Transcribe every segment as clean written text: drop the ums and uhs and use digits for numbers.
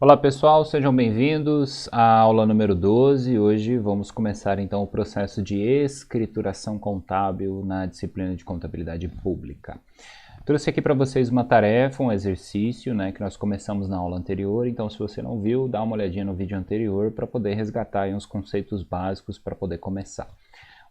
Olá pessoal, sejam bem-vindos à aula número 12. Hoje vamos começar então o processo de escrituração contábil na disciplina de contabilidade pública. Trouxe aqui para vocês uma tarefa, um exercício, que nós começamos na aula anterior, então se você não viu, dá uma olhadinha no vídeo anterior para poder resgatar aí uns conceitos básicos para poder começar.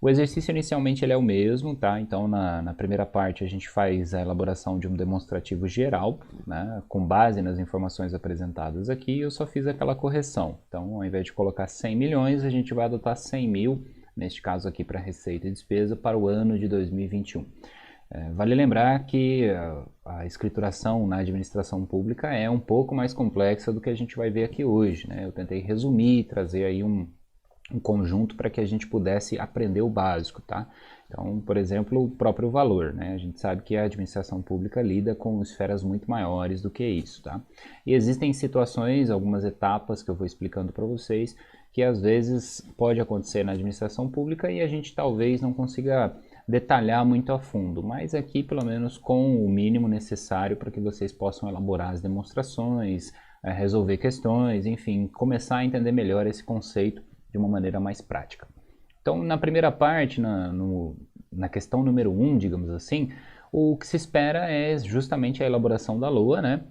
O exercício inicialmente ele é o mesmo, tá? Então na primeira parte a gente faz a elaboração de um demonstrativo geral, né? Com base nas informações apresentadas aqui, eu só fiz aquela correção. Então ao invés de colocar 100 milhões, a gente vai adotar 100 mil, neste caso aqui para receita e despesa, para o ano de 2021. Vale lembrar que a escrituração na administração pública é um pouco mais complexa do que a gente vai ver aqui hoje, né? Eu tentei resumir, trazer aí um conjunto para que a gente pudesse aprender o básico, tá? Então, por exemplo, o próprio valor, né? A gente sabe que a administração pública lida com esferas muito maiores do que isso, tá? E existem situações, algumas etapas que eu vou explicando para vocês, que às vezes pode acontecer na administração pública e a gente talvez não consiga detalhar muito a fundo, mas aqui pelo menos com o mínimo necessário para que vocês possam elaborar as demonstrações, resolver questões, enfim, começar a entender melhor esse conceito de uma maneira mais prática. Então, na primeira parte, na questão número 1, digamos assim, o que se espera é justamente a elaboração da LOA, né?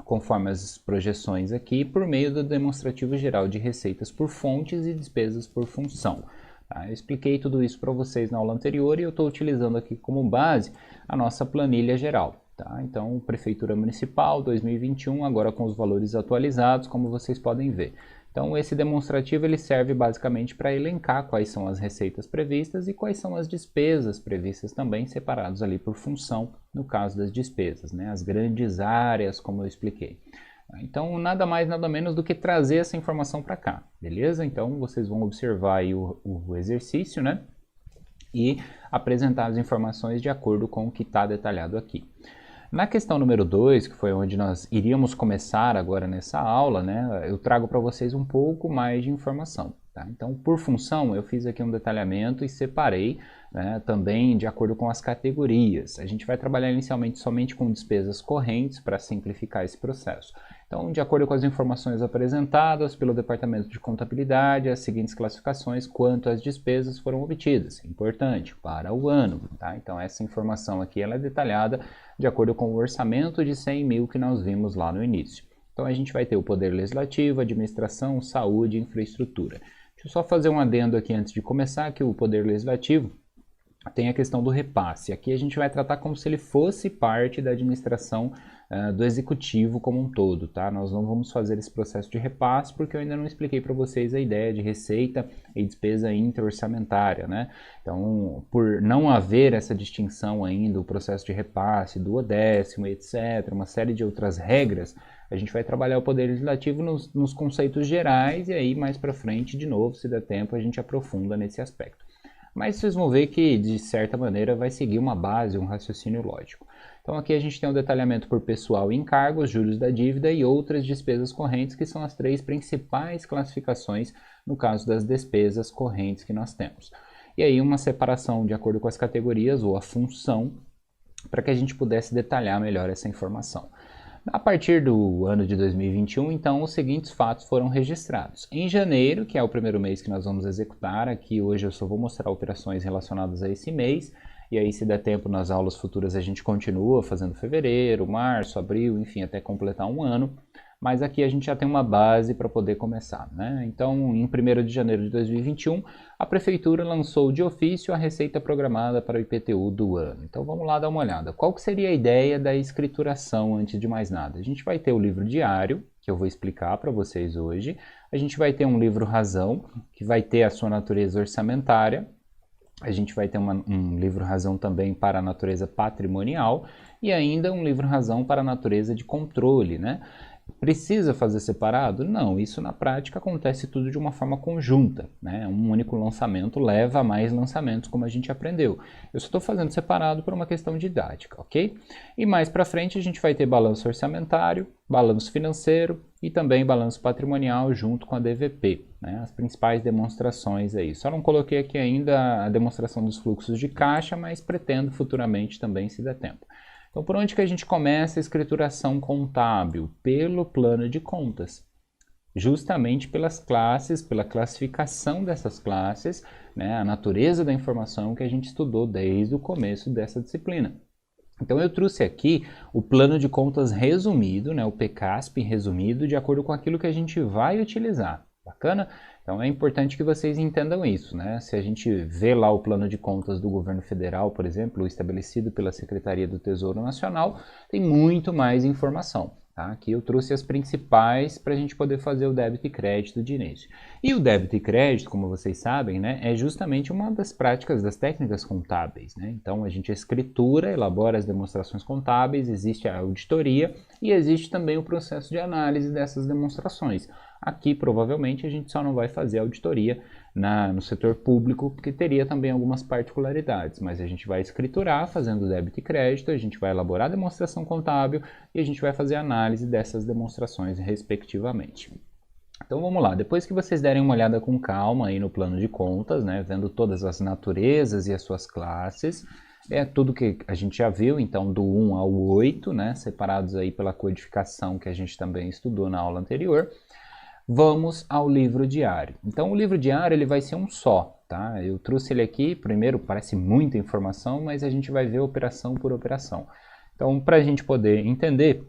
Conforme as projeções aqui, por meio do demonstrativo geral de receitas por fontes e despesas por função. Tá? Eu expliquei tudo isso para vocês na aula anterior e eu estou utilizando aqui como base a nossa planilha geral. Tá? Então, Prefeitura Municipal 2021, agora com os valores atualizados, como vocês podem ver. Então, esse demonstrativo ele serve basicamente para elencar quais são as receitas previstas e quais são as despesas previstas também, separados ali por função, no caso das despesas, né? As grandes áreas, como eu expliquei. Então, nada mais, nada menos do que trazer essa informação para cá, beleza? Então, vocês vão observar aí o exercício, né? E apresentar as informações de acordo com o que está detalhado aqui. Na questão número 2, que foi onde nós iríamos começar agora nessa aula, né, eu trago para vocês um pouco mais de informação. Tá? Então, por função, eu fiz aqui um detalhamento e separei, né, também de acordo com as categorias. A gente vai trabalhar inicialmente somente com despesas correntes para simplificar esse processo. Então, de acordo com as informações apresentadas pelo Departamento de Contabilidade, as seguintes classificações quanto às despesas foram obtidas. Importante, para o ano. Tá? Então, essa informação aqui ela é detalhada de acordo com o orçamento de 100 mil que nós vimos lá no início. Então, a gente vai ter o Poder Legislativo, Administração, Saúde e Infraestrutura. Deixa eu só fazer um adendo aqui antes de começar, que o Poder Legislativo tem a questão do repasse. Aqui a gente vai tratar como se ele fosse parte da administração do executivo como um todo, tá? Nós não vamos fazer esse processo de repasse porque eu ainda não expliquei para vocês a ideia de receita e despesa intra-orçamentária, né? Então, por não haver essa distinção ainda, o processo de repasse, duodécimo, etc., uma série de outras regras, a gente vai trabalhar o Poder Legislativo nos conceitos gerais e aí mais para frente, de novo, se der tempo, a gente aprofunda nesse aspecto. Mas vocês vão ver que, de certa maneira, vai seguir uma base, um raciocínio lógico. Então aqui a gente tem um detalhamento por pessoal e encargos, juros da dívida e outras despesas correntes, que são as três principais classificações no caso das despesas correntes que nós temos. E aí uma separação de acordo com as categorias ou a função, para que a gente pudesse detalhar melhor essa informação. A partir do ano de 2021, então, os seguintes fatos foram registrados. Em janeiro, que é o primeiro mês que nós vamos executar, aqui hoje eu só vou mostrar operações relacionadas a esse mês, e aí se der tempo nas aulas futuras a gente continua fazendo fevereiro, março, abril, enfim, até completar um ano. Mas aqui a gente já tem uma base para poder começar, né? Então, em 1º de janeiro de 2021, a Prefeitura lançou de ofício a receita programada para o IPTU do ano. Então, vamos lá dar uma olhada. Qual que seria a ideia da escrituração, antes de mais nada? A gente vai ter o livro diário, que eu vou explicar para vocês hoje. A gente vai ter um livro razão, que vai ter a sua natureza orçamentária. A gente vai ter um livro razão também para a natureza patrimonial e ainda um livro razão para a natureza de controle, né? Precisa fazer separado? Não, isso na prática acontece tudo de uma forma conjunta, né? Um único lançamento leva a mais lançamentos, como a gente aprendeu. Eu só estou fazendo separado por uma questão didática, ok? E mais para frente a gente vai ter balanço orçamentário, balanço financeiro e também balanço patrimonial junto com a DVP, né? As principais demonstrações aí. Só não coloquei aqui ainda a demonstração dos fluxos de caixa, mas pretendo futuramente também, se der tempo. Então, por onde que a gente começa a escrituração contábil? Pelo plano de contas. justamente pelas classes, pela classificação dessas classes, né, a natureza da informação que a gente estudou desde o começo dessa disciplina. Então eu trouxe aqui o plano de contas resumido, né, o PCASP resumido, de acordo com aquilo que a gente vai utilizar. Bacana? Então é importante que vocês entendam isso, né? Se a gente vê lá o plano de contas do governo federal, por exemplo, estabelecido pela Secretaria do Tesouro Nacional, tem muito mais informação. Tá? Aqui eu trouxe as principais para a gente poder fazer o débito e crédito de início. E o débito e crédito, como vocês sabem, né, é justamente uma das práticas das técnicas contábeis. Né? Então a gente escritura, elabora as demonstrações contábeis, existe a auditoria e existe também o processo de análise dessas demonstrações. Aqui, provavelmente, a gente só não vai fazer auditoria no setor público, porque teria também algumas particularidades, mas a gente vai escriturar fazendo débito e crédito, a gente vai elaborar a demonstração contábil e a gente vai fazer análise dessas demonstrações, respectivamente. Então vamos lá, depois que vocês derem uma olhada com calma aí no plano de contas, né, vendo todas as naturezas e as suas classes, é tudo que a gente já viu, então do 1 ao 8, né, separados aí pela codificação que a gente também estudou na aula anterior. Vamos ao livro diário. Então o livro diário ele vai ser um só, tá? Eu trouxe ele aqui, primeiro parece muita informação, mas a gente vai ver operação por operação. Então para a gente poder entender,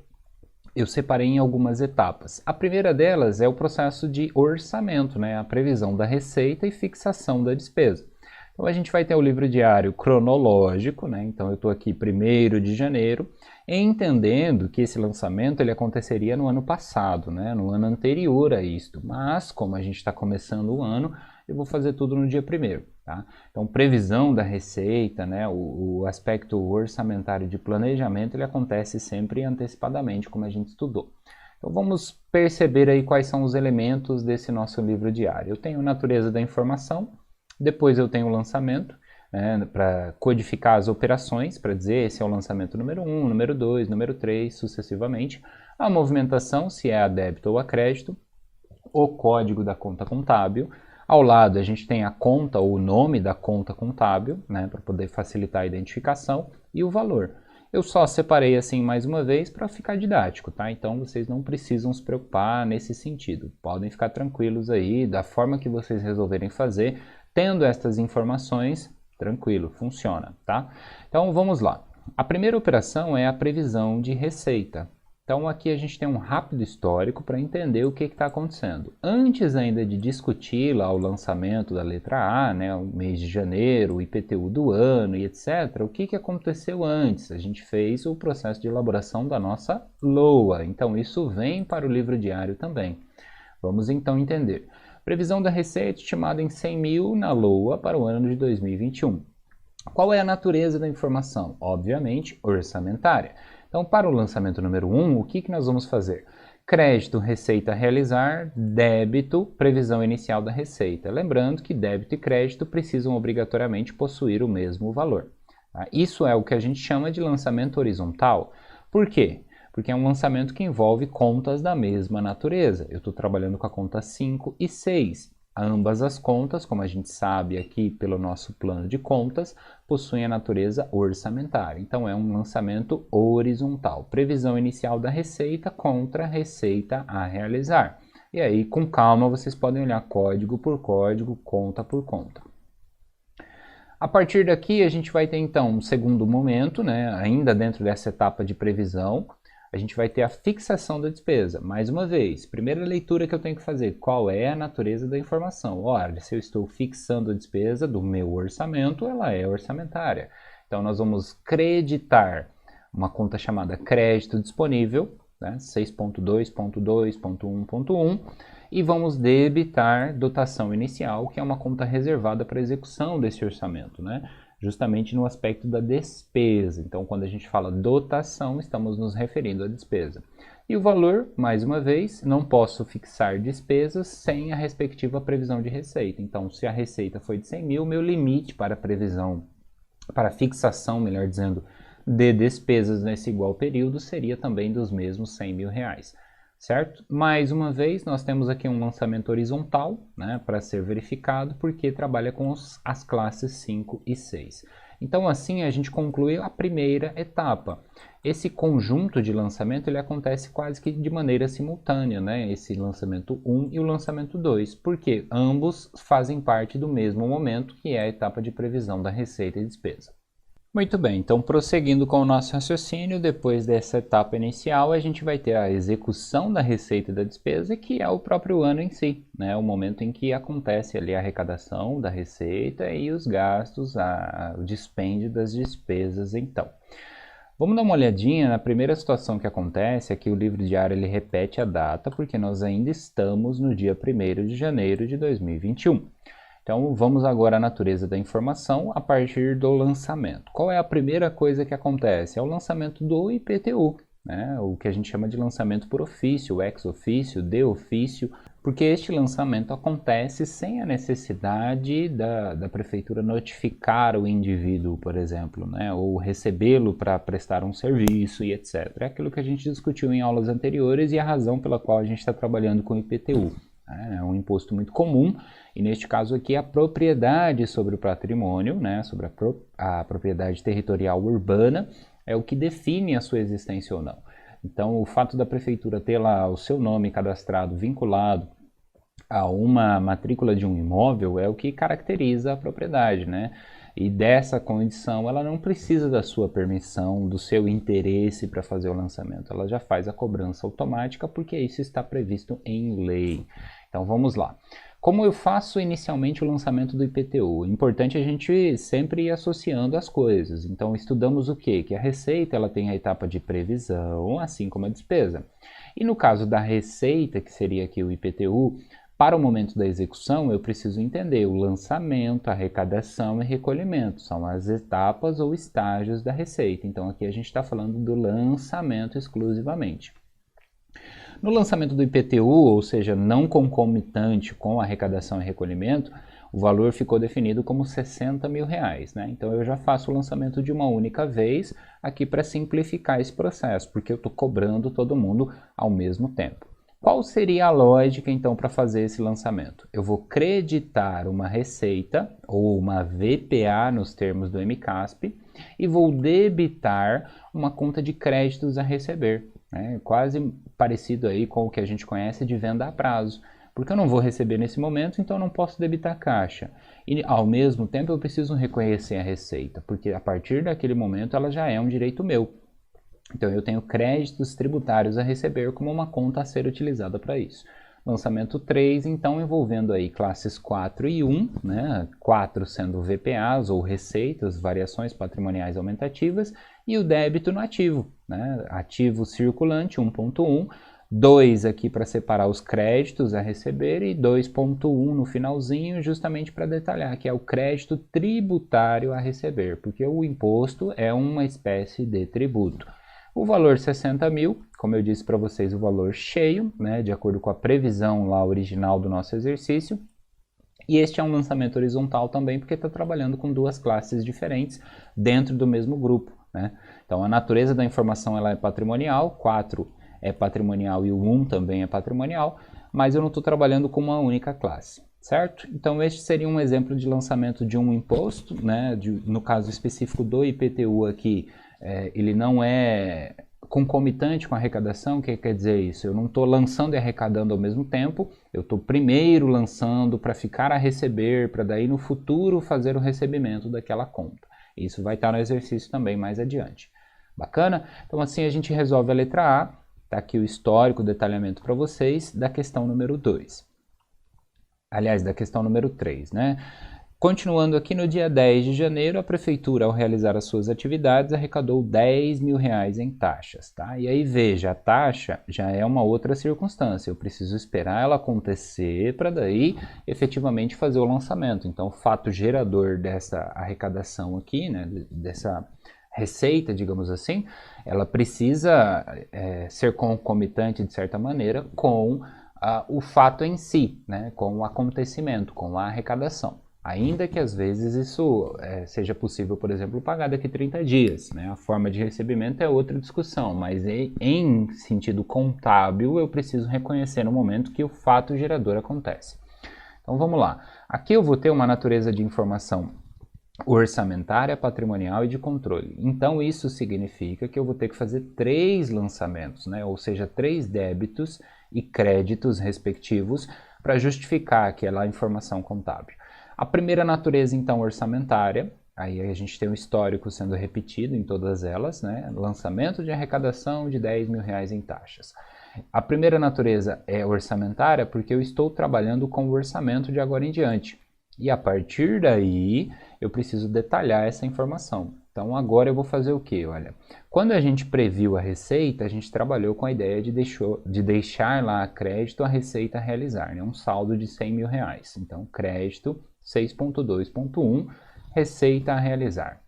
eu separei em algumas etapas. A primeira delas é o processo de orçamento, né? A previsão da receita e fixação da despesa. Então a gente vai ter o livro diário cronológico, né? Então eu estou aqui 1º de janeiro, entendendo que esse lançamento ele aconteceria no ano passado, né? No ano anterior a isto. Mas como a gente está começando o ano, eu vou fazer tudo no dia 1º. Tá? Então previsão da receita, né? O aspecto orçamentário de planejamento ele acontece sempre antecipadamente, como a gente estudou. Então vamos perceber aí quais são os elementos desse nosso livro diário. Eu tenho a natureza da informação. Depois eu tenho o lançamento, né, para codificar as operações, para dizer esse é o lançamento número 1, número 2, número 3, sucessivamente. A movimentação, se é a débito ou a crédito. O código da conta contábil. Ao lado a gente tem a conta ou o nome da conta contábil, né, para poder facilitar a identificação. E o valor. Eu só separei assim mais uma vez para ficar didático, tá? Então vocês não precisam se preocupar nesse sentido. Podem ficar tranquilos aí, da forma que vocês resolverem fazer. Tendo estas informações, tranquilo, funciona, tá? Então vamos lá. A primeira operação é a previsão de receita. Então aqui a gente tem um rápido histórico para entender o que está acontecendo. Antes ainda de discutir lá o lançamento da letra A, né, o mês de janeiro, o IPTU do ano e etc., o que aconteceu antes? A gente fez o processo de elaboração da nossa LOA. Então isso vem para o livro diário também. Vamos então entender. Previsão da receita estimada em 100 mil na LOA para o ano de 2021. Qual é a natureza da informação? Obviamente, orçamentária. Então, para o lançamento número 1, o que nós vamos fazer? Crédito, receita a realizar, débito, previsão inicial da receita. Lembrando que débito e crédito precisam obrigatoriamente possuir o mesmo valor. Tá? Isso é o que a gente chama de lançamento horizontal. Por quê? Porque é um lançamento que envolve contas da mesma natureza. Eu estou trabalhando com a conta 5 e 6. Ambas as contas, como a gente sabe aqui pelo nosso plano de contas, possuem a natureza orçamentária. Então é um lançamento horizontal. Previsão inicial da receita contra receita a realizar. E aí, com calma, vocês podem olhar código por código, conta por conta. A partir daqui, a gente vai ter então um segundo momento, né, ainda dentro dessa etapa de previsão. A gente vai ter a fixação da despesa. Mais uma vez, primeira leitura que eu tenho que fazer, qual é a natureza da informação? Olha, se eu estou fixando a despesa do meu orçamento, ela é orçamentária. Então, nós vamos creditar uma conta chamada crédito disponível, né, 6.2.2.1.1, e vamos debitar dotação inicial, que é uma conta reservada para execução desse orçamento, né? Justamente no aspecto da despesa. Então, quando a gente fala dotação, estamos nos referindo à despesa. E o valor, mais uma vez, não posso fixar despesas sem a respectiva previsão de receita. Então, se a receita foi de 100 mil, meu limite para previsão, para fixação, melhor dizendo, de despesas nesse igual período seria também dos mesmos 100 mil reais. Certo? Mais uma vez, nós temos aqui um lançamento horizontal, né, para ser verificado, porque trabalha com as classes 5 e 6. Então assim a gente conclui a primeira etapa. Esse conjunto de lançamento ele acontece quase que de maneira simultânea, né? Esse lançamento 1 e o lançamento 2, porque ambos fazem parte do mesmo momento, que é a etapa de previsão da receita e despesa. Muito bem, então prosseguindo com o nosso raciocínio, depois dessa etapa inicial, a gente vai ter a execução da receita e da despesa, que é o próprio ano em si, né? O momento em que acontece ali a arrecadação da receita e os gastos, o dispêndio das despesas, então. Vamos dar uma olhadinha na primeira situação que acontece, aqui o livro diário ele repete a data, porque nós ainda estamos no dia 1º de janeiro de 2021. Então vamos agora à natureza da informação a partir do lançamento. Qual é a primeira coisa que acontece? É o lançamento do IPTU, né? O que a gente chama de lançamento por ofício, ex ofício, de ofício, porque este lançamento acontece sem a necessidade da prefeitura notificar o indivíduo, por exemplo, né? Ou recebê-lo para prestar um serviço e etc. É aquilo que a gente discutiu em aulas anteriores e a razão pela qual a gente está trabalhando com o IPTU. É um imposto muito comum e neste caso aqui a propriedade sobre o patrimônio, né, sobre a propriedade territorial urbana é o que define a sua existência ou não. Então o fato da prefeitura ter lá o seu nome cadastrado vinculado a uma matrícula de um imóvel é o que caracteriza a propriedade, né? E dessa condição ela não precisa da sua permissão, do seu interesse para fazer o lançamento. Ela já faz a cobrança automática porque isso está previsto em lei. Então vamos lá. Como eu faço inicialmente o lançamento do IPTU? É importante a gente sempre ir associando as coisas. Então estudamos o quê? Que a receita ela tem a etapa de previsão, assim como a despesa. E no caso da receita, que seria aqui o IPTU, para o momento da execução, eu preciso entender o lançamento, arrecadação e recolhimento. São as etapas ou estágios da receita. Então, aqui a gente está falando do lançamento exclusivamente. No lançamento do IPTU, ou seja, não concomitante com a arrecadação e recolhimento, o valor ficou definido como R$60 mil, né? Então, eu já faço o lançamento de uma única vez aqui para simplificar esse processo, porque eu estou cobrando todo mundo ao mesmo tempo. Qual seria a lógica, então, para fazer esse lançamento? Eu vou creditar uma receita, ou uma VPA nos termos do MCASP, e vou debitar uma conta de créditos a receber, né? Quase parecido aí com o que a gente conhece de venda a prazo, porque eu não vou receber nesse momento, então eu não posso debitar caixa. E, ao mesmo tempo, eu preciso reconhecer a receita, porque a partir daquele momento ela já é um direito meu. Então eu tenho créditos tributários a receber como uma conta a ser utilizada para isso. Lançamento 3, então envolvendo aí classes 4 e 1, né? 4 sendo VPAs ou receitas, variações patrimoniais aumentativas, e o débito no ativo, né? Ativo circulante 1.1, 2 aqui para separar os créditos a receber e 2.1 no finalzinho, justamente para detalhar que é o crédito tributário a receber, porque o imposto é uma espécie de tributo. O valor 60 mil, como eu disse para vocês, o valor cheio, né, de acordo com a previsão lá original do nosso exercício. E este é um lançamento horizontal também, porque está trabalhando com duas classes diferentes dentro do mesmo grupo, né? Então a natureza da informação ela é patrimonial, 4 é patrimonial e o 1 também é patrimonial, mas eu não estou trabalhando com uma única classe. Certo? Então este seria um exemplo de lançamento de um imposto, né? No caso específico do IPTU aqui, ele não é concomitante com a arrecadação. O que quer dizer isso? Eu não estou lançando e arrecadando ao mesmo tempo, eu estou primeiro lançando para ficar a receber, para daí no futuro fazer o recebimento daquela conta. Isso vai estar no exercício também mais adiante. Bacana? Então assim a gente resolve a letra A, está aqui o histórico, o detalhamento para vocês, da questão número 2. Aliás, da questão número 3, né? Continuando aqui, no dia 10 de janeiro, a prefeitura, ao realizar as suas atividades, arrecadou R$10 mil em taxas, tá? E aí, veja, a taxa já é uma outra circunstância. Eu preciso esperar ela acontecer para daí, efetivamente, fazer o lançamento. Então, o fato gerador dessa arrecadação aqui, né, dessa receita, digamos assim, ela precisa ser concomitante, de certa maneira, com o fato em si, né, com o acontecimento, com a arrecadação. Ainda que às vezes isso seja possível, por exemplo, pagar daqui 30 dias. Né? A forma de recebimento é outra discussão, mas em sentido contábil eu preciso reconhecer no momento que o fato gerador acontece. Então vamos lá. Aqui eu vou ter uma natureza de informação orçamentária, patrimonial e de controle. Então isso significa que eu vou ter que fazer 3 lançamentos, né? Ou seja, 3 débitos e créditos respectivos para justificar aquela informação contábil. A primeira natureza, então, orçamentária, aí a gente tem um histórico sendo repetido em todas elas, né? Lançamento de arrecadação de R$10.000 em taxas. A primeira natureza é orçamentária porque eu estou trabalhando com o orçamento de agora em diante. E a partir daí, eu preciso detalhar essa informação. Então, agora eu vou fazer o quê? Olha, quando a gente previu a receita, a gente trabalhou com a ideia de deixar lá a crédito a receita a realizar, né? Um saldo de R$100.000. Então, crédito 6.2.1, receita a realizar.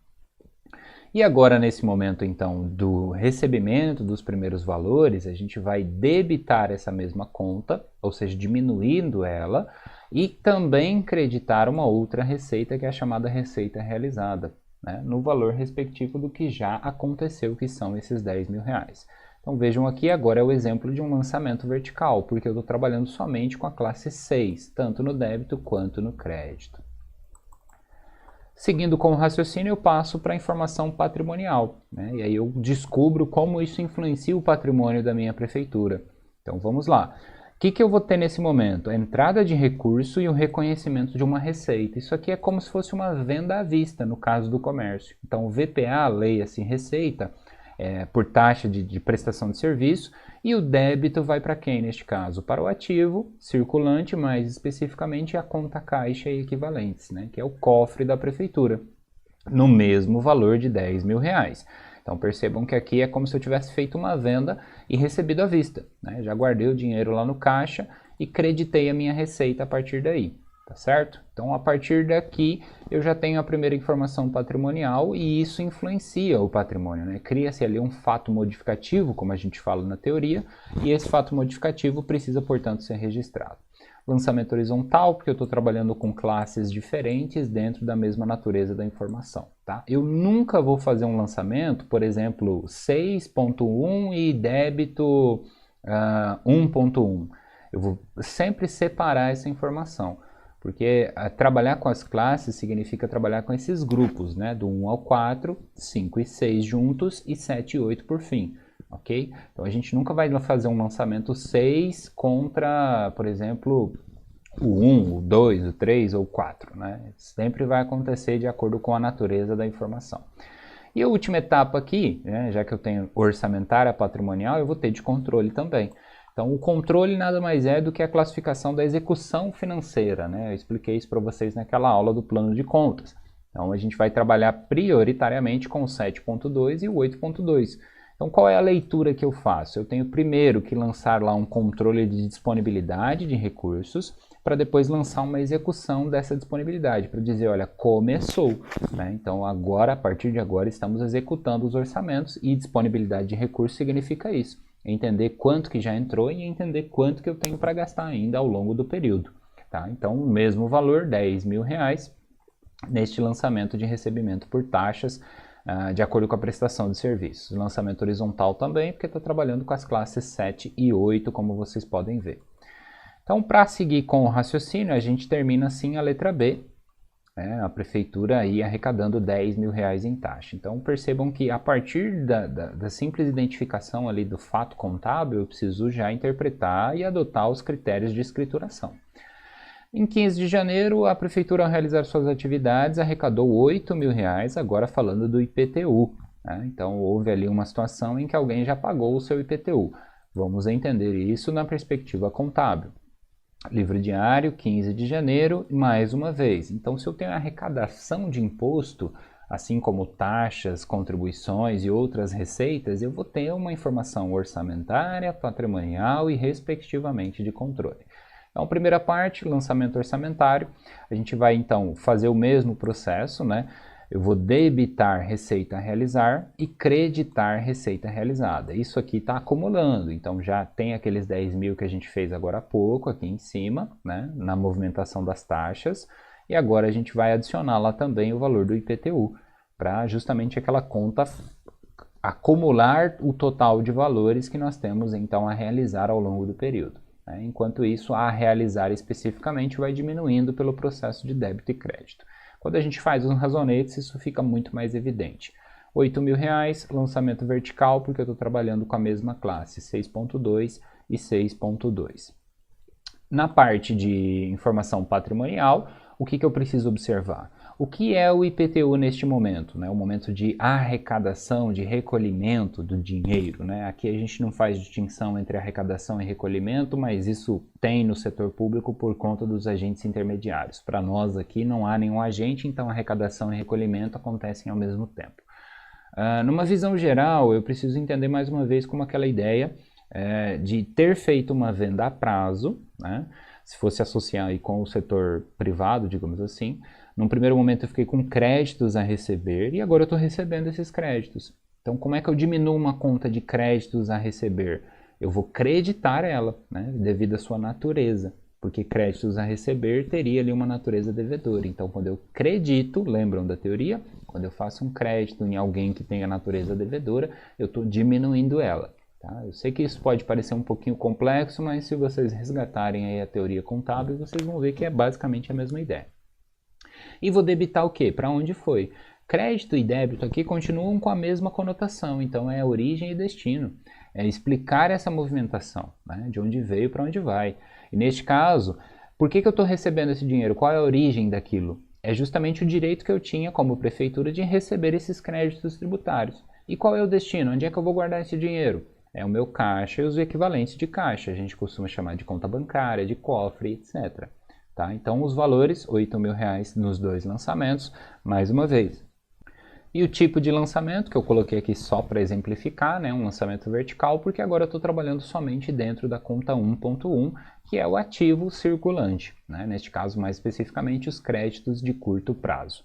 E agora, nesse momento, então, do recebimento dos primeiros valores, a gente vai debitar essa mesma conta, ou seja, diminuindo ela, e também creditar uma outra receita, que é a chamada receita realizada, né, no valor respectivo do que já aconteceu, que são esses R$10.000. Então vejam aqui, agora é o exemplo de um lançamento vertical, porque eu estou trabalhando somente com a classe 6, tanto no débito quanto no crédito. Seguindo com o raciocínio, eu passo para a informação patrimonial, né? E aí eu descubro como isso influencia o patrimônio da minha prefeitura. Então vamos lá. O que eu vou ter nesse momento? A entrada de recurso e o reconhecimento de uma receita. Isso aqui é como se fosse uma venda à vista, no caso do comércio. Então o VPA, leia-se receita, por taxa de prestação de serviço, e o débito vai para quem neste caso? Para o ativo circulante, mais especificamente a conta caixa e equivalentes, né, que é o cofre da prefeitura, no mesmo valor de R$10.000. Então percebam que aqui é como se eu tivesse feito uma venda e recebido à vista, né? Já guardei o dinheiro lá no caixa e creditei a minha receita a partir daí. Tá certo? Então, a partir daqui, eu já tenho a primeira informação patrimonial e isso influencia o patrimônio, né? Cria-se ali um fato modificativo, como a gente fala na teoria, e esse fato modificativo precisa, portanto, ser registrado. Lançamento horizontal, porque eu estou trabalhando com classes diferentes dentro da mesma natureza da informação, tá? Eu nunca vou fazer um lançamento, por exemplo, 6.1 e débito 1.1. Eu vou sempre separar essa informação. Porque trabalhar com as classes significa trabalhar com esses grupos, né? Do 1 ao 4, 5 e 6 juntos e 7 e 8 por fim, ok? Então a gente nunca vai fazer um lançamento 6 contra, por exemplo, o 1, o 2, o 3 ou o 4, né? Sempre vai acontecer de acordo com a natureza da informação. E a última etapa aqui, né? Já que eu tenho orçamentária patrimonial, eu vou ter de controle também. Então, o controle nada mais é do que a classificação da execução financeira, né? Eu expliquei isso para vocês naquela aula do plano de contas. Então, a gente vai trabalhar prioritariamente com o 7.2 e o 8.2. Então, qual é a leitura que eu faço? Eu tenho primeiro que lançar lá um controle de disponibilidade de recursos, para depois lançar uma execução dessa disponibilidade, para dizer, olha, começou, né? Então, agora, a partir de agora, estamos executando os orçamentos e disponibilidade de recursos significa isso. Entender quanto que já entrou e entender quanto que eu tenho para gastar ainda ao longo do período. Tá? Então, o mesmo valor, R$10.000, neste lançamento de recebimento por taxas, de acordo com a prestação de serviços. Lançamento horizontal também, porque estou trabalhando com as classes 7 e 8, como vocês podem ver. Então, para seguir com o raciocínio, a gente termina assim a letra B, a prefeitura aí arrecadando R$10.000 em taxa. Então percebam que a partir da simples identificação ali do fato contábil, eu preciso já interpretar e adotar os critérios de escrituração. Em 15 de janeiro, a prefeitura, ao realizar suas atividades, arrecadou R$8.000, agora falando do IPTU. Né? Então houve ali uma situação em que alguém já pagou o seu IPTU. Vamos entender isso na perspectiva contábil. Livro diário, 15 de janeiro, mais uma vez. Então, se eu tenho arrecadação de imposto, assim como taxas, contribuições e outras receitas, eu vou ter uma informação orçamentária, patrimonial e, respectivamente, de controle. Então, primeira parte, lançamento orçamentário. A gente vai, então, fazer o mesmo processo, né? Eu vou debitar receita a realizar e creditar receita realizada. Isso aqui está acumulando, então já tem aqueles 10.000 que a gente fez agora há pouco aqui em cima, né, na movimentação das taxas. E agora a gente vai adicionar lá também o valor do IPTU, para justamente aquela conta acumular o total de valores que nós temos então a realizar ao longo do período. Enquanto isso, a realizar especificamente vai diminuindo pelo processo de débito e crédito. Quando a gente faz os razonetes, isso fica muito mais evidente. R$8.000, lançamento vertical, porque eu estou trabalhando com a mesma classe, 6.2 e 6.2. Na parte de informação patrimonial, o que eu preciso observar? O que é o IPTU neste momento? Né? O momento de arrecadação, de recolhimento do dinheiro. Né? Aqui a gente não faz distinção entre arrecadação e recolhimento, mas isso tem no setor público por conta dos agentes intermediários. Para nós aqui não há nenhum agente, então arrecadação e recolhimento acontecem ao mesmo tempo. Numa visão geral, eu preciso entender mais uma vez como aquela ideia de ter feito uma venda a prazo, né? Se fosse associar aí com o setor privado, digamos assim, num primeiro momento eu fiquei com créditos a receber e agora eu estou recebendo esses créditos. Então, como é que eu diminuo uma conta de créditos a receber? Eu vou creditar ela, né, devido à sua natureza, porque créditos a receber teria ali uma natureza devedora. Então, quando eu credito, lembram da teoria? Quando eu faço um crédito em alguém que tem a natureza devedora, eu estou diminuindo ela. Tá? Eu sei que isso pode parecer um pouquinho complexo, mas se vocês resgatarem aí a teoria contábil, vocês vão ver que é basicamente a mesma ideia. E vou debitar o quê? Para onde foi? Crédito e débito aqui continuam com a mesma conotação, então é origem e destino. É explicar essa movimentação, né? De onde veio para onde vai. E neste caso, por que eu estou recebendo esse dinheiro? Qual é a origem daquilo? É justamente o direito que eu tinha como prefeitura de receber esses créditos tributários. E qual é o destino? Onde é que eu vou guardar esse dinheiro? É o meu caixa e os equivalentes de caixa. A gente costuma chamar de conta bancária, de cofre, etc. Tá? Então, os valores, R$8.000 nos dois lançamentos, mais uma vez. E o tipo de lançamento, que eu coloquei aqui só para exemplificar, né? Um lançamento vertical, porque agora eu estou trabalhando somente dentro da conta 1.1, que é o ativo circulante. Né? Neste caso, mais especificamente, os créditos de curto prazo.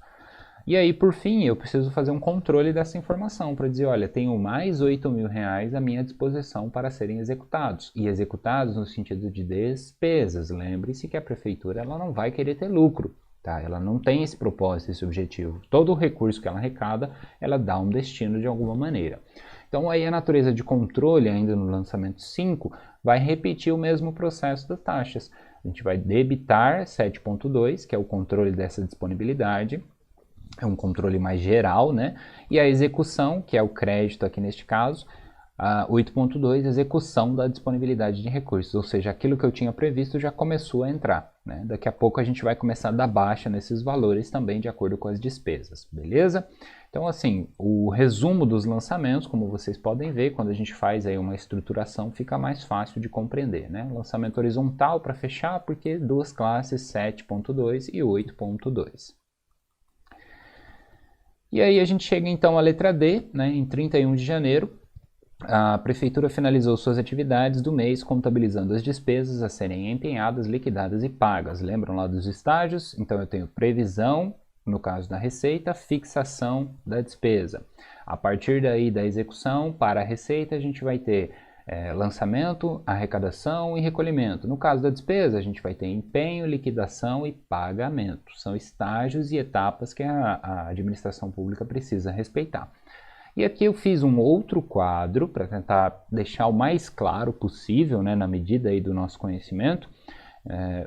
E aí, por fim, eu preciso fazer um controle dessa informação para dizer, olha, tenho mais R$8.000 à minha disposição para serem executados. E executados no sentido de despesas. Lembre-se que a prefeitura ela não vai querer ter lucro. Tá? Ela não tem esse propósito, esse objetivo. Todo o recurso que ela arrecada, ela dá um destino de alguma maneira. Então, aí a natureza de controle, ainda no lançamento 5, vai repetir o mesmo processo das taxas. A gente vai debitar 7.2, que é o controle dessa disponibilidade. É um controle mais geral, né? E a execução, que é o crédito aqui neste caso, 8.2, execução da disponibilidade de recursos, ou seja, aquilo que eu tinha previsto já começou a entrar, né? Daqui a pouco a gente vai começar a dar baixa nesses valores também de acordo com as despesas, beleza? Então, assim, o resumo dos lançamentos, como vocês podem ver, quando a gente faz aí uma estruturação, fica mais fácil de compreender, né? Lançamento horizontal para fechar, porque duas classes, 7.2 e 8.2. E aí a gente chega então à letra D, né, em 31 de janeiro, a prefeitura finalizou suas atividades do mês contabilizando as despesas a serem empenhadas, liquidadas e pagas. Lembram lá dos estágios? Então eu tenho previsão, no caso da receita, fixação da despesa. A partir daí da execução para a receita a gente vai ter lançamento, arrecadação e recolhimento. No caso da despesa, a gente vai ter empenho, liquidação e pagamento. São estágios e etapas que a administração pública precisa respeitar. E aqui eu fiz um outro quadro para tentar deixar o mais claro possível, né, na medida aí do nosso conhecimento,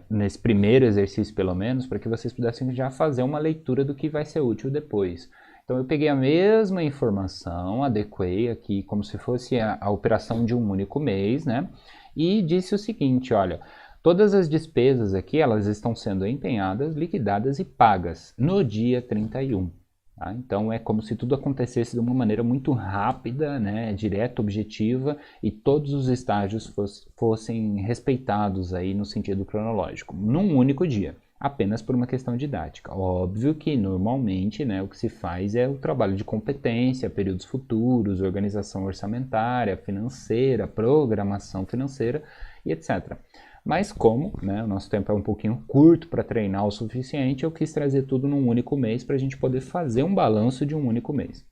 nesse primeiro exercício pelo menos, para que vocês pudessem já fazer uma leitura do que vai ser útil depois. Então eu peguei a mesma informação, adequei aqui como se fosse a operação de um único mês, né? E disse o seguinte, olha, todas as despesas aqui, elas estão sendo empenhadas, liquidadas e pagas no dia 31. Tá? Então é como se tudo acontecesse de uma maneira muito rápida, né? Direta, objetiva, e todos os estágios fossem respeitados aí no sentido cronológico, num único dia. Apenas por uma questão didática. Óbvio que normalmente, né, o que se faz é o trabalho de competência, períodos futuros, organização orçamentária, financeira, programação financeira e etc. Mas como, né, o nosso tempo é um pouquinho curto para treinar o suficiente, eu quis trazer tudo num único mês para a gente poder fazer um balanço de um único mês.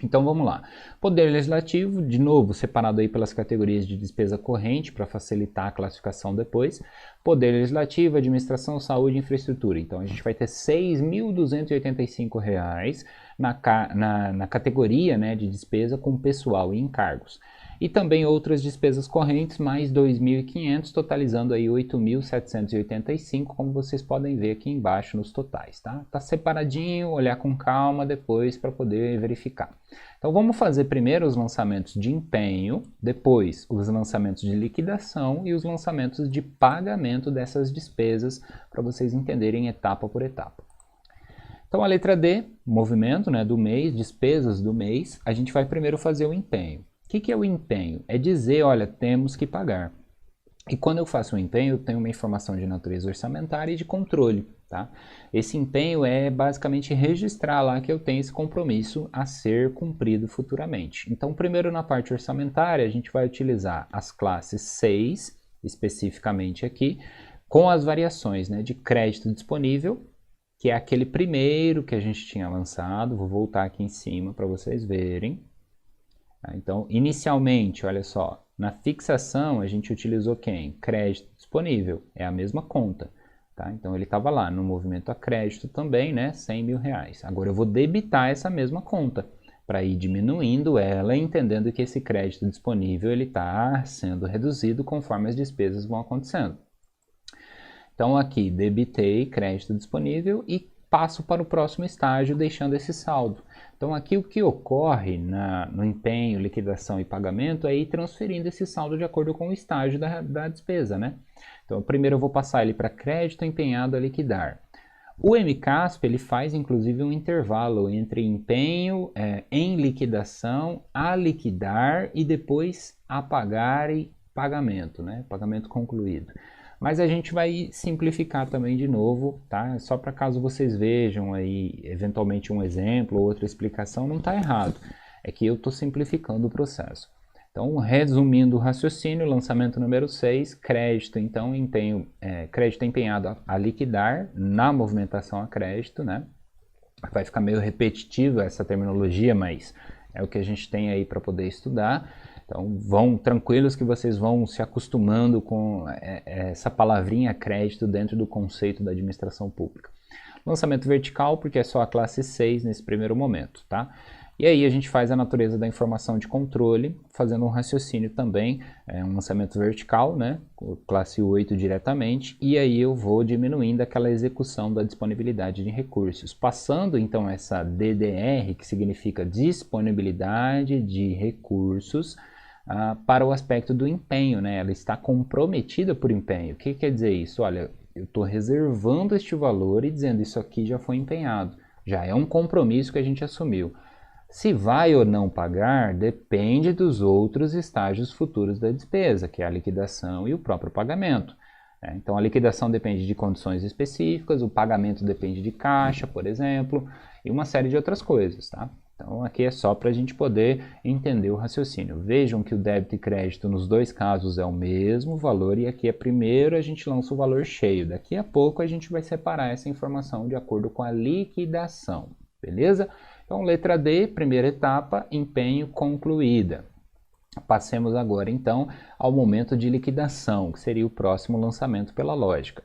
Então vamos lá. Poder Legislativo, de novo, separado aí pelas categorias de despesa corrente para facilitar a classificação depois. Poder Legislativo, Administração, Saúde e Infraestrutura. Então a gente vai ter R$ 6.285 na categoria, né, de despesa com pessoal e encargos. e também outras despesas correntes, mais 2.500, totalizando aí 8.785, como vocês podem ver aqui embaixo nos totais, tá? Tá separadinho, olhar com calma depois para poder verificar. Então vamos fazer primeiro os lançamentos de empenho, depois os lançamentos de liquidação e os lançamentos de pagamento dessas despesas, para vocês entenderem etapa por etapa. Então a letra D, movimento, né, do mês, despesas do mês, a gente vai primeiro fazer o empenho. O que é o empenho? É dizer, olha, temos que pagar. E quando eu faço o empenho, eu tenho uma informação de natureza orçamentária e de controle, tá? Esse empenho é basicamente registrar lá que eu tenho esse compromisso a ser cumprido futuramente. Então, primeiro na parte orçamentária, a gente vai utilizar as classes 6, especificamente aqui, com as variações, né, de crédito disponível, que é aquele primeiro que a gente tinha lançado. Vou voltar aqui em cima para vocês verem. Então, inicialmente, olha só, na fixação a gente utilizou quem? Crédito disponível, é a mesma conta. Tá? Então ele estava lá no movimento a crédito também, né? 100 mil reais. Agora eu vou debitar essa mesma conta, para ir diminuindo ela, entendendo que esse crédito disponível está sendo reduzido conforme as despesas vão acontecendo. Então aqui, debitei crédito disponível e passo para o próximo estágio, deixando esse saldo. Então aqui o que ocorre no empenho, liquidação e pagamento é ir transferindo esse saldo de acordo com o estágio da despesa, né? Então primeiro eu vou passar ele para crédito empenhado a liquidar. O MCASP ele faz inclusive um intervalo entre empenho em liquidação, a liquidar e depois a pagar e pagamento, né? Pagamento concluído. Mas a gente vai simplificar também de novo, tá? Só para caso vocês vejam aí, eventualmente um exemplo ou outra explicação, não está errado. É que eu estou simplificando o processo. Então, resumindo o raciocínio, lançamento número 6, crédito, então, crédito empenhado a liquidar na movimentação a crédito, né? Vai ficar meio repetitivo essa terminologia, mas é o que a gente tem aí para poder estudar. Então, vão tranquilos que vocês vão se acostumando com essa palavrinha crédito dentro do conceito da administração pública. Lançamento vertical, porque é só a classe 6 nesse primeiro momento, tá? E aí a gente faz a natureza da informação de controle, fazendo um raciocínio também, um lançamento vertical, né? Classe 8 diretamente, e aí eu vou diminuindo aquela execução da disponibilidade de recursos, passando então essa DDR, que significa disponibilidade de recursos, para o aspecto do empenho, né? Ela está comprometida por empenho. O que quer dizer isso? Olha, eu estou reservando este valor e dizendo isso aqui já foi empenhado. Já é um compromisso que a gente assumiu. Se vai ou não pagar, depende dos outros estágios futuros da despesa, que é a liquidação e o próprio pagamento. Então a liquidação depende de condições específicas, o pagamento depende de caixa, por exemplo, e uma série de outras coisas, tá? Então aqui é só para a gente poder entender o raciocínio. Vejam que o débito e crédito nos dois casos é o mesmo valor e aqui primeiro a gente lança o valor cheio. Daqui a pouco a gente vai separar essa informação de acordo com a liquidação, beleza? Então letra D, primeira etapa, empenho concluída. Passemos agora então ao momento de liquidação, que seria o próximo lançamento pela lógica.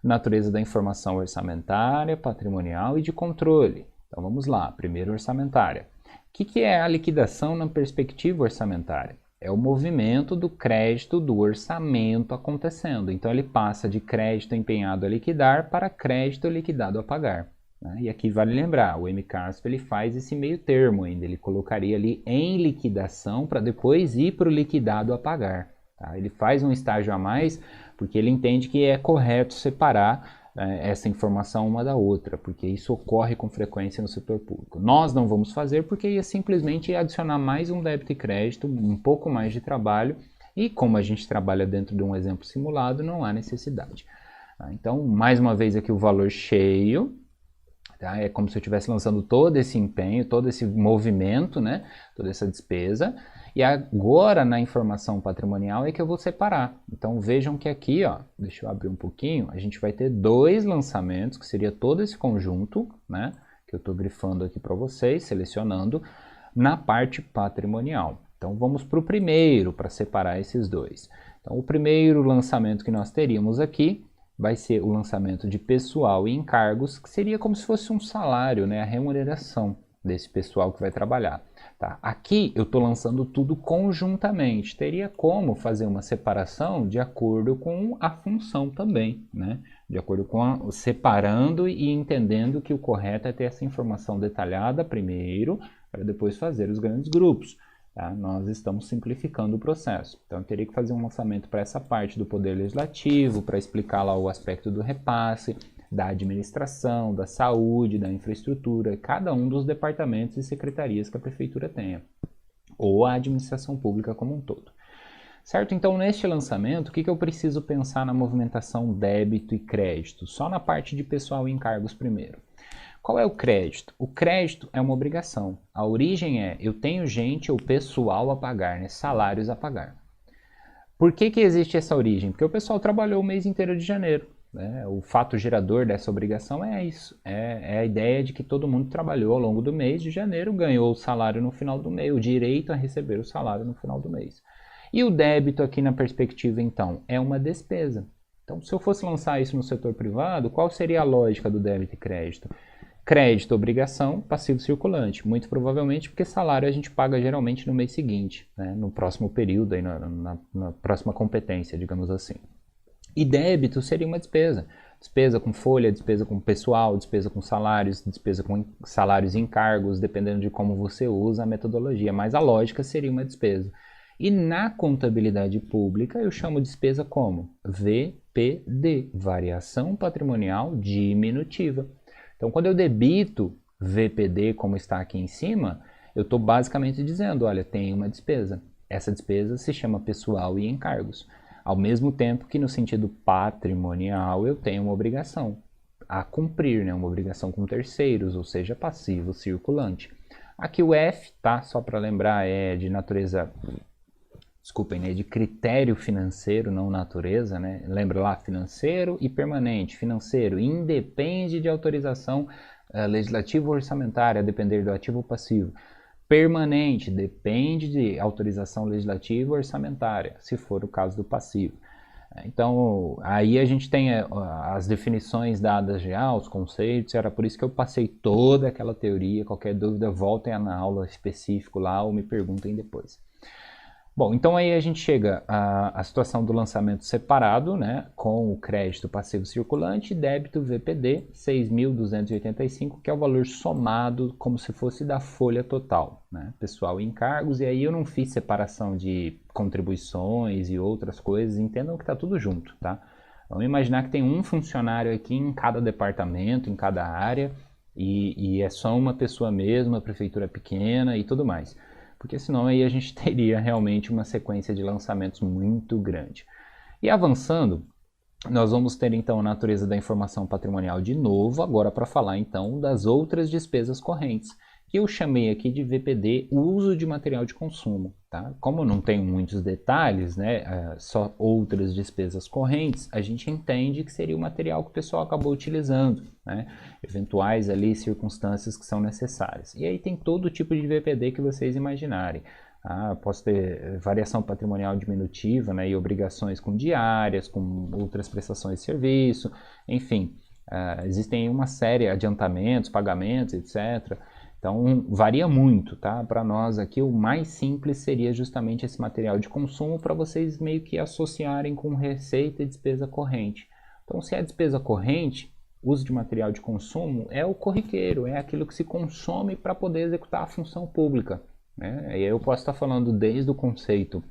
Natureza da informação orçamentária, patrimonial e de controle. Então vamos lá, primeiro orçamentária. O que é a liquidação na perspectiva orçamentária? É o movimento do crédito do orçamento acontecendo. Então ele passa de crédito empenhado a liquidar para crédito liquidado a pagar. Né? E aqui vale lembrar, o MCASP ele faz esse meio termo ainda, ele colocaria ali em liquidação para depois ir para o liquidado a pagar. Tá? Ele faz um estágio a mais porque ele entende que é correto separar essa informação uma da outra, porque isso ocorre com frequência no setor público. Nós não vamos fazer porque ia simplesmente adicionar mais um débito e crédito, um pouco mais de trabalho, e como a gente trabalha dentro de um exemplo simulado, não há necessidade. Então, mais uma vez aqui o valor cheio, tá? É como se eu estivesse lançando todo esse empenho, todo esse movimento, né? Toda essa despesa. E agora na informação patrimonial é que eu vou separar. Então vejam que aqui, ó, deixa eu abrir um pouquinho, a gente vai ter dois lançamentos, que seria todo esse conjunto, né? Que eu estou grifando aqui para vocês, selecionando, na parte patrimonial. Então vamos para o primeiro, para separar esses dois. Então o primeiro lançamento que nós teríamos aqui vai ser o lançamento de pessoal e encargos, que seria como se fosse um salário, né? A remuneração desse pessoal que vai trabalhar. Tá? Aqui eu estou lançando tudo conjuntamente. Teria como fazer uma separação de acordo com a função também, né? De acordo com separando e entendendo que o correto é ter essa informação detalhada primeiro, para depois fazer os grandes grupos. Tá? Nós estamos simplificando o processo. Então eu teria que fazer um lançamento para essa parte do Poder Legislativo, para explicar lá o aspecto do repasse, da administração, da saúde, da infraestrutura, cada um dos departamentos e secretarias que a prefeitura tenha, ou a administração pública como um todo. Certo? Então, neste lançamento, o que eu preciso pensar na movimentação débito e crédito? Só na parte de pessoal e encargos primeiro. Qual é o crédito? O crédito é uma obrigação. A origem é, eu tenho gente ou pessoal a pagar, né? Salários a pagar. Por que existe essa origem? Porque o pessoal trabalhou o mês inteiro de janeiro. O fato gerador dessa obrigação é isso, é a ideia de que todo mundo trabalhou ao longo do mês de janeiro, ganhou o salário no final do mês, o direito a receber o salário no final do mês. E o débito aqui na perspectiva, então, é uma despesa. Então, se eu fosse lançar isso no setor privado, qual seria a lógica do débito e crédito? Crédito, obrigação, passivo circulante. Muito provavelmente porque salário a gente paga geralmente no mês seguinte, né? No próximo período, aí na próxima competência, digamos assim. E débito seria uma despesa. Despesa com folha, despesa com pessoal, despesa com salários e encargos, dependendo de como você usa a metodologia. Mas a lógica seria uma despesa. E na contabilidade pública eu chamo despesa como? VPD, variação patrimonial diminutiva. Então quando eu debito VPD como está aqui em cima, eu estou basicamente dizendo, olha, tem uma despesa. Essa despesa se chama pessoal e encargos. Ao mesmo tempo que no sentido patrimonial eu tenho uma obrigação a cumprir, né? Uma obrigação com terceiros, ou seja, passivo circulante. Aqui o F, tá? Só para lembrar, é de natureza, desculpem, né? De critério financeiro, não natureza, né? Lembra lá, financeiro e permanente. Financeiro independe de autorização legislativa ou orçamentária, a depender do ativo ou passivo. Permanente depende de autorização legislativa ou orçamentária, se for o caso do passivo. Então, aí a gente tem as definições dadas já, os conceitos, era por isso que eu passei toda aquela teoria. Qualquer dúvida, voltem na aula específica lá ou me perguntem depois. Bom, então aí a gente chega à situação do lançamento separado, né, com o crédito passivo circulante, débito VPD 6.285, que é o valor somado como se fosse da folha total, né, pessoal e encargos, e aí eu não fiz separação de contribuições e outras coisas, entendam que está tudo junto, tá? Vamos imaginar que tem um funcionário aqui em cada departamento, em cada área, e é só uma pessoa mesmo, a prefeitura é pequena e tudo mais. Porque senão aí a gente teria realmente uma sequência de lançamentos muito grande. E avançando, nós vamos ter então a natureza da informação patrimonial de novo, agora para falar então das outras despesas correntes, que eu chamei aqui de VPD, uso de material de consumo. Tá? Como eu não tenho muitos detalhes, né, só outras despesas correntes, a gente entende que seria o material que o pessoal acabou utilizando, né, eventuais ali circunstâncias que são necessárias. E aí tem todo tipo de VPD que vocês imaginarem. Posso ter variação patrimonial diminutiva, né, e obrigações com diárias, com outras prestações de serviço, enfim, existem uma série de adiantamentos, pagamentos, etc. Então, varia muito, tá? Para nós aqui, o mais simples seria justamente esse material de consumo para vocês meio que associarem com receita e despesa corrente. Então, se é despesa corrente, uso de material de consumo é o corriqueiro, é aquilo que se consome para poder executar a função pública, né? E aí eu posso estar falando desde o conceito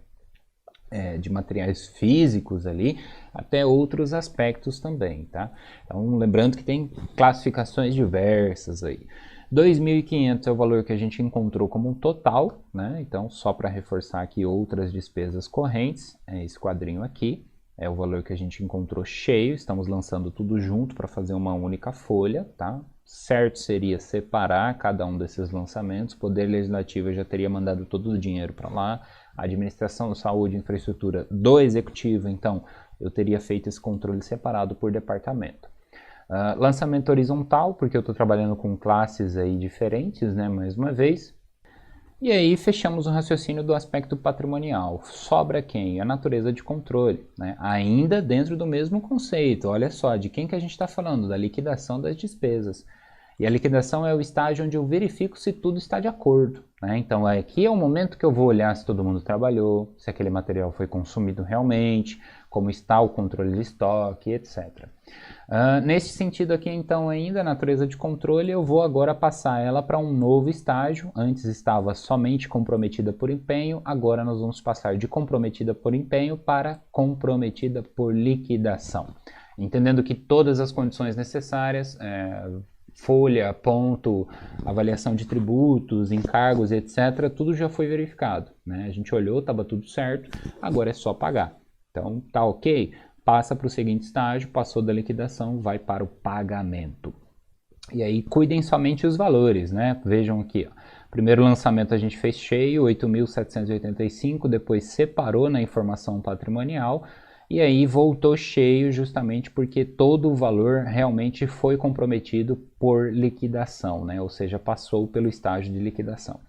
de materiais físicos ali, até outros aspectos também, tá? Então, lembrando que tem classificações diversas aí. 2.500 é o valor que a gente encontrou como um total, né? Então, só para reforçar aqui outras despesas correntes, esse quadrinho aqui é o valor que a gente encontrou cheio, estamos lançando tudo junto para fazer uma única folha, tá? Certo seria separar cada um desses lançamentos, o Poder Legislativo já teria mandado todo o dinheiro para lá, a Administração de Saúde e Infraestrutura do Executivo, então, eu teria feito esse controle separado por departamento. Lançamento horizontal, porque eu estou trabalhando com classes aí diferentes, né, mais uma vez. E aí fechamos o raciocínio do aspecto patrimonial. Sobra quem? A natureza de controle, né? Ainda dentro do mesmo conceito. Olha só, de quem que a gente está falando? Da liquidação das despesas. E a liquidação é o estágio onde eu verifico se tudo está de acordo, né? Então aqui é o momento que eu vou olhar se todo mundo trabalhou, se aquele material foi consumido realmente, como está o controle de estoque, etc. Nesse sentido aqui, então, ainda, a natureza de controle, eu vou agora passar ela para um novo estágio. Antes estava somente comprometida por empenho, agora nós vamos passar de comprometida por empenho para comprometida por liquidação. Entendendo que todas as condições necessárias, folha, ponto, avaliação de tributos, encargos, etc., tudo já foi verificado, né? A gente olhou, estava tudo certo, agora é só pagar. Então, tá ok? Passa para o seguinte estágio, passou da liquidação, vai para o pagamento. E aí, cuidem somente os valores, né? Vejam aqui, ó. Primeiro lançamento a gente fez cheio, 8.785, depois separou na informação patrimonial, e aí voltou cheio justamente porque todo o valor realmente foi comprometido por liquidação, né? Ou seja, passou pelo estágio de liquidação.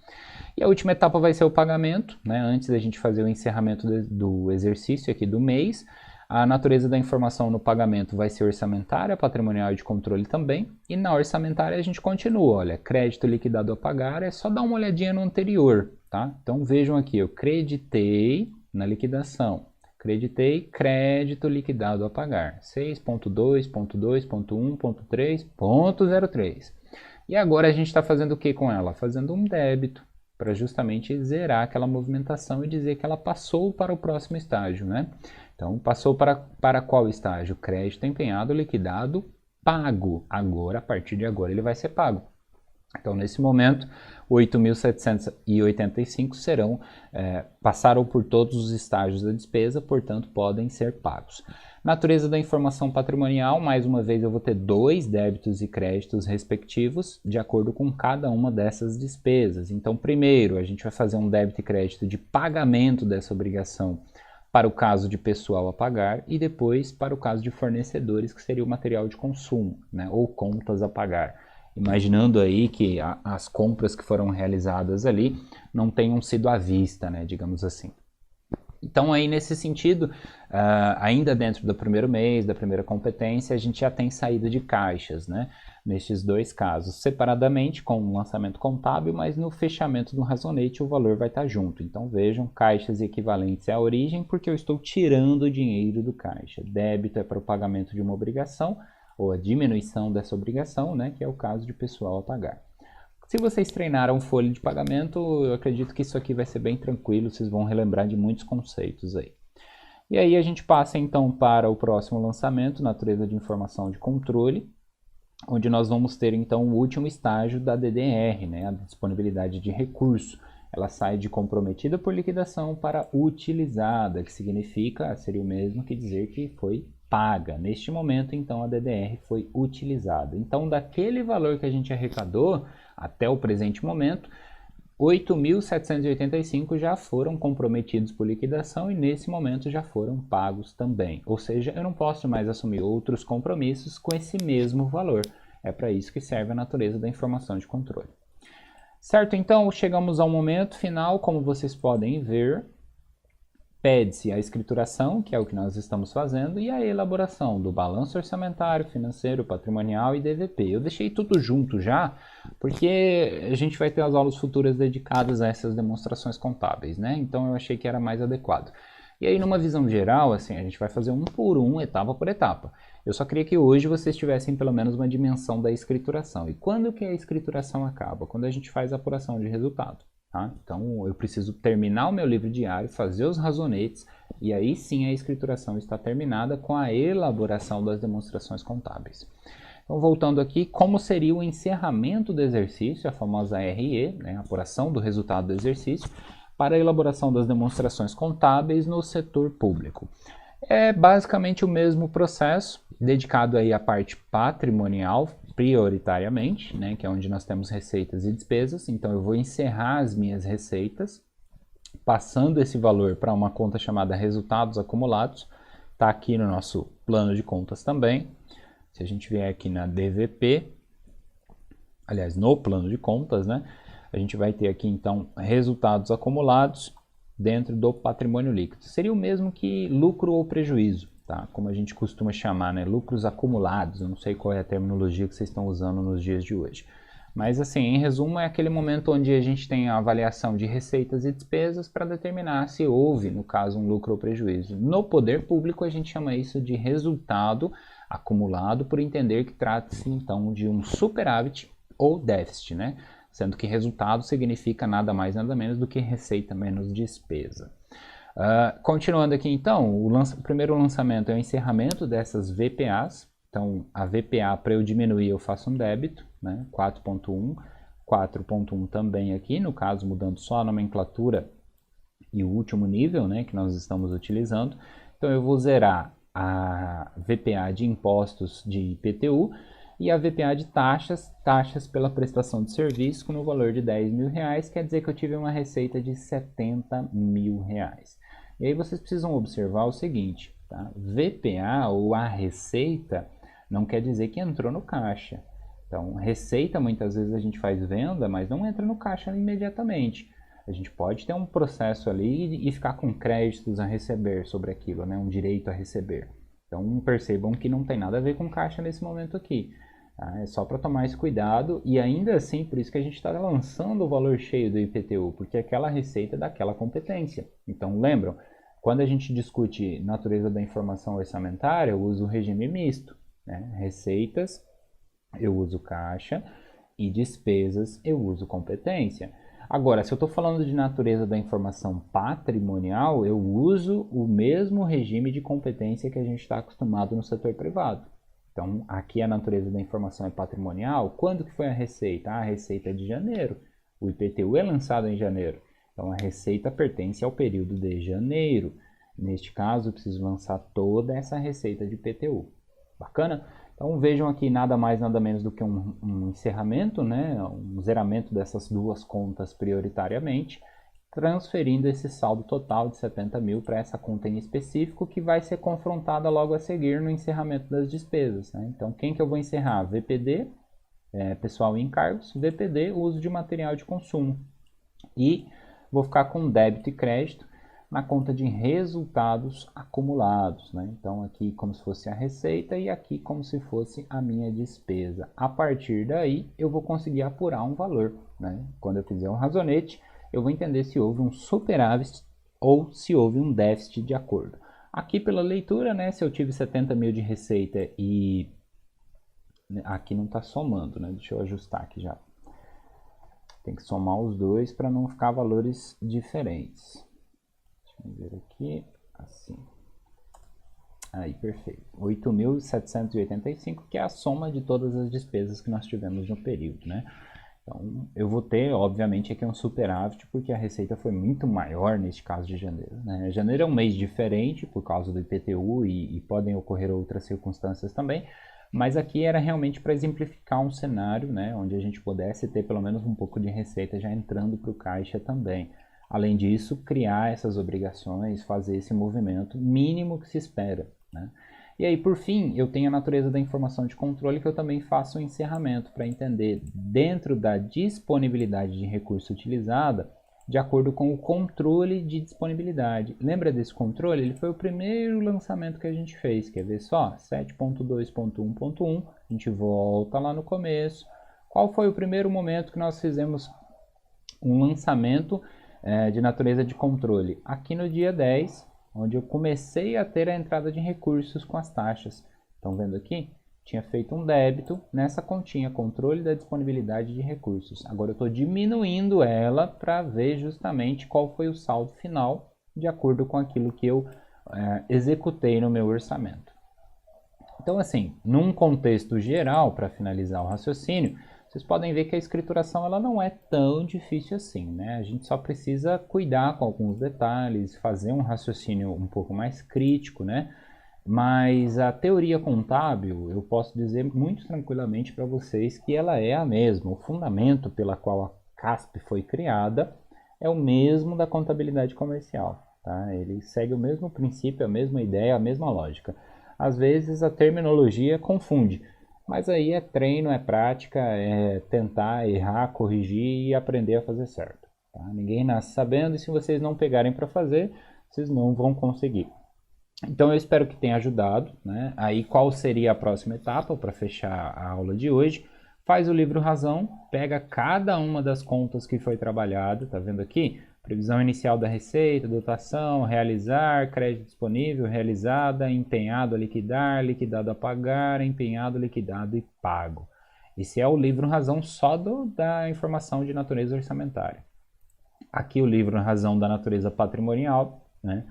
E a última etapa vai ser o pagamento, né? Antes da gente fazer o encerramento do exercício aqui do mês, a natureza da informação no pagamento vai ser orçamentária, patrimonial e de controle também. E na orçamentária a gente continua, olha, crédito liquidado a pagar, é só dar uma olhadinha no anterior, tá? Então vejam aqui, eu creditei na liquidação. Creditei crédito liquidado a pagar, 6.2.2.1.3.03. E agora a gente está fazendo o que com ela? Fazendo um débito, para justamente zerar aquela movimentação e dizer que ela passou para o próximo estágio, né? Então, passou para qual estágio? Crédito empenhado, liquidado, pago. Agora, a partir de agora, ele vai ser pago. Então, nesse momento, 8.785 passaram por todos os estágios da despesa, portanto, podem ser pagos. Natureza da informação patrimonial, mais uma vez eu vou ter 2 débitos e créditos respectivos, de acordo com cada uma dessas despesas. Então, primeiro, a gente vai fazer um débito e crédito de pagamento dessa obrigação para o caso de pessoal a pagar e depois para o caso de fornecedores, que seria o material de consumo, né, ou contas a pagar. Imaginando aí que as compras que foram realizadas ali não tenham sido à vista, né, digamos assim. Então aí nesse sentido, ainda dentro do primeiro mês, da primeira competência, a gente já tem saída de caixas, né? Nestes 2 casos, separadamente com o lançamento contábil, mas no fechamento do razonete o valor vai estar junto. Então vejam, caixas equivalentes à origem, porque eu estou tirando o dinheiro do caixa. Débito é para o pagamento de uma obrigação, ou a diminuição dessa obrigação, né? Que é o caso de pessoal a pagar. Se vocês treinaram folha de pagamento, eu acredito que isso aqui vai ser bem tranquilo, vocês vão relembrar de muitos conceitos aí. E aí a gente passa então para o próximo lançamento, natureza de informação de controle, onde nós vamos ter então o último estágio da DDR, né, a disponibilidade de recurso. Ela sai de comprometida por liquidação para utilizada, que significa, seria o mesmo que dizer que foi paga. Neste momento, então, a DDR foi utilizada. Então, daquele valor que a gente arrecadou, até o presente momento, 8.785 já foram comprometidos por liquidação e nesse momento já foram pagos também. Ou seja, eu não posso mais assumir outros compromissos com esse mesmo valor. É para isso que serve a natureza da informação de controle. Certo? Então, chegamos ao momento final, como vocês podem ver. Pede-se a escrituração, que é o que nós estamos fazendo, e a elaboração do balanço orçamentário, financeiro, patrimonial e DVP. Eu deixei tudo junto já, porque a gente vai ter as aulas futuras dedicadas a essas demonstrações contábeis, né? Então eu achei que era mais adequado. E aí, numa visão geral, assim, a gente vai fazer um por um, etapa por etapa. Eu só queria que hoje vocês tivessem pelo menos uma dimensão da escrituração. E quando que a escrituração acaba? Quando a gente faz a apuração de resultado. Tá? Então eu preciso terminar o meu livro diário, fazer os razonetes e aí sim a escrituração está terminada com a elaboração das demonstrações contábeis. Então voltando aqui, como seria o encerramento do exercício, a famosa RE, né, a apuração do resultado do exercício, para a elaboração das demonstrações contábeis no setor público. É basicamente o mesmo processo, dedicado aí à parte patrimonial, prioritariamente, né, que é onde nós temos receitas e despesas. Então eu vou encerrar as minhas receitas, passando esse valor para uma conta chamada resultados acumulados, está aqui no nosso plano de contas também. Se a gente vier aqui na DVP, aliás, no plano de contas, né, a gente vai ter aqui então resultados acumulados dentro do patrimônio líquido. Seria o mesmo que lucro ou prejuízo. tá? Como a gente costuma chamar, né? Lucros acumulados, eu não sei qual é a terminologia que vocês estão usando nos dias de hoje. Mas assim, em resumo, é aquele momento onde a gente tem a avaliação de receitas e despesas para determinar se houve, no caso, um lucro ou prejuízo. No poder público, a gente chama isso de resultado acumulado, por entender que trata-se então de um superávit ou déficit, né? Sendo que resultado significa nada mais nada menos do que receita menos despesa. Continuando aqui então, o primeiro lançamento é o encerramento dessas VPAs. Então, a VPA, para eu diminuir, eu faço um débito, né? 4.1, 4.1 também aqui, no caso, mudando só a nomenclatura e o último nível, né, que nós estamos utilizando. Então, eu vou zerar a VPA de impostos de IPTU e a VPA de taxas pela prestação de serviço no valor de R$10.000, quer dizer que eu tive uma receita de R$70.000. E aí vocês precisam observar o seguinte, tá? VPA ou a receita não quer dizer que entrou no caixa. Então, receita muitas vezes a gente faz venda, mas não entra no caixa imediatamente. A gente pode ter um processo ali e ficar com créditos a receber sobre aquilo, né? Um direito a receber. Então, percebam que não tem nada a ver com caixa nesse momento aqui. Tá? É só para tomar esse cuidado e ainda assim, por isso que a gente está lançando o valor cheio do IPTU, porque aquela receita é daquela competência. Então, lembram, quando a gente discute natureza da informação orçamentária, eu uso o regime misto, né? Receitas, eu uso caixa e despesas, eu uso competência. Agora, se eu estou falando de natureza da informação patrimonial, eu uso o mesmo regime de competência que a gente está acostumado no setor privado. Então, aqui a natureza da informação é patrimonial. Quando que foi a receita? A receita é de janeiro. O IPTU é lançado em janeiro. Então, a receita pertence ao período de janeiro. Neste caso, eu preciso lançar toda essa receita de IPTU. Bacana? Então, vejam aqui nada mais, nada menos do que um encerramento, né? Um zeramento dessas duas contas prioritariamente, transferindo esse saldo total de 70.000 para essa conta em específico, que vai ser confrontada logo a seguir no encerramento das despesas, né? Então, quem que eu vou encerrar? VPD, pessoal e encargos, VPD, uso de material de consumo. E vou ficar com débito e crédito na conta de resultados acumulados, né? Então, aqui como se fosse a receita e aqui como se fosse a minha despesa. A partir daí, eu vou conseguir apurar um valor, né? Quando eu fizer um razonete, eu vou entender se houve um superávit ou se houve um déficit de acordo. Aqui pela leitura, né, se eu tive 70.000 de receita e aqui não está somando, né? Deixa eu ajustar aqui já. Tem que somar os dois para não ficar valores diferentes. Deixa eu ver aqui, assim. Aí, perfeito. 8.785, que é a soma de todas as despesas que nós tivemos no período, né? Então, eu vou ter, obviamente, aqui um superávit, porque a receita foi muito maior neste caso de janeiro, né? Janeiro é um mês diferente por causa do IPTU e podem ocorrer outras circunstâncias também, mas aqui era realmente para exemplificar um cenário, né, onde a gente pudesse ter pelo menos um pouco de receita já entrando para o caixa também. Além disso, criar essas obrigações, fazer esse movimento mínimo que se espera, né? E aí, por fim, eu tenho a natureza da informação de controle, que eu também faço um encerramento para entender dentro da disponibilidade de recurso utilizada, de acordo com o controle de disponibilidade. Lembra desse controle? Ele foi o primeiro lançamento que a gente fez. Quer ver só? 7.2.1.1, a gente volta lá no começo. Qual foi o primeiro momento que nós fizemos um lançamento de natureza de controle? Aqui no dia 10, onde eu comecei a ter a entrada de recursos com as taxas. Estão vendo aqui? Tinha feito um débito nessa continha, controle da disponibilidade de recursos. Agora eu estou diminuindo ela para ver justamente qual foi o saldo final, de acordo com aquilo que eu executei no meu orçamento. Então, assim, num contexto geral, para finalizar o raciocínio, vocês podem ver que a escrituração ela não é tão difícil assim, né? A gente só precisa cuidar com alguns detalhes, fazer um raciocínio um pouco mais crítico, né? Mas a teoria contábil, eu posso dizer muito tranquilamente para vocês que ela é a mesma. O fundamento pela qual a CASP foi criada é o mesmo da contabilidade comercial, tá? Ele segue o mesmo princípio, a mesma ideia, a mesma lógica. Às vezes a terminologia confunde, mas aí é treino, é prática, é tentar errar, corrigir e aprender a fazer certo, tá? Ninguém nasce sabendo e se vocês não pegarem para fazer, vocês não vão conseguir. Então eu espero que tenha ajudado, né? Aí qual seria a próxima etapa para fechar a aula de hoje? Faz o livro razão, pega cada uma das contas que foi trabalhada, tá vendo aqui? Previsão inicial da receita, dotação, realizar, crédito disponível, realizada, empenhado a liquidar, liquidado a pagar, empenhado, liquidado e pago. Esse é o livro razão só da informação de natureza orçamentária. Aqui o livro razão da natureza patrimonial, né?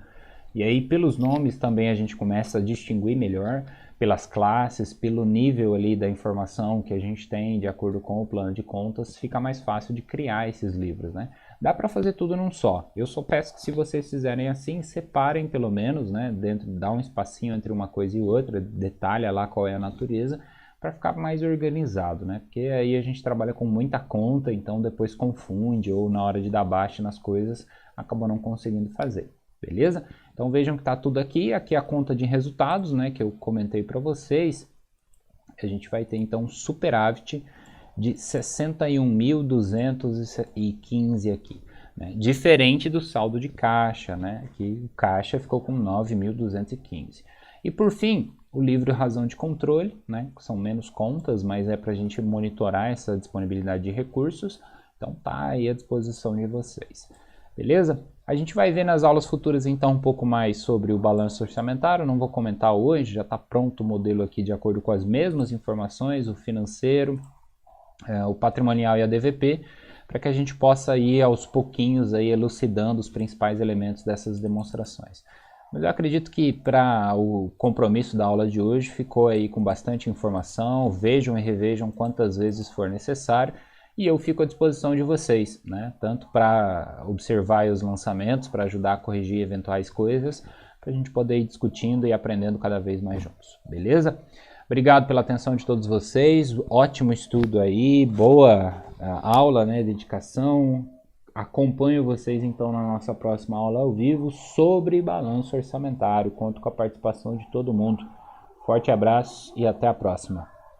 E aí pelos nomes também a gente começa a distinguir melhor, pelas classes, pelo nível ali da informação que a gente tem de acordo com o plano de contas, fica mais fácil de criar esses livros, né? Dá para fazer tudo num só. Eu só peço que se vocês fizerem assim, separem pelo menos, né? Dá um espacinho entre uma coisa e outra, detalha lá qual é a natureza, para ficar mais organizado, né? Porque aí a gente trabalha com muita conta, então depois confunde ou na hora de dar baixa nas coisas, acaba não conseguindo fazer. Beleza? Então vejam que está tudo aqui. Aqui é a conta de resultados, né, que eu comentei para vocês. A gente vai ter então um superávit de 61.215 aqui, né? Diferente do saldo de caixa, né, que o caixa ficou com 9.215. E por fim, o livro razão de controle, né, que são menos contas, mas é para a gente monitorar essa disponibilidade de recursos. Então tá aí à disposição de vocês. Beleza? A gente vai ver nas aulas futuras então um pouco mais sobre o balanço orçamentário, não vou comentar hoje, já está pronto o modelo aqui de acordo com as mesmas informações, o financeiro, o patrimonial e a DVP, para que a gente possa ir aos pouquinhos aí elucidando os principais elementos dessas demonstrações. Mas eu acredito que para o compromisso da aula de hoje ficou aí com bastante informação, vejam e revejam quantas vezes for necessário. E eu fico à disposição de vocês, né? Tanto para observar os lançamentos, para ajudar a corrigir eventuais coisas, para a gente poder ir discutindo e aprendendo cada vez mais juntos, beleza? Obrigado pela atenção de todos vocês, ótimo estudo aí, boa aula, né? Dedicação. Acompanho vocês então na nossa próxima aula ao vivo sobre balanço orçamentário. Conto com a participação de todo mundo. Forte abraço e até a próxima.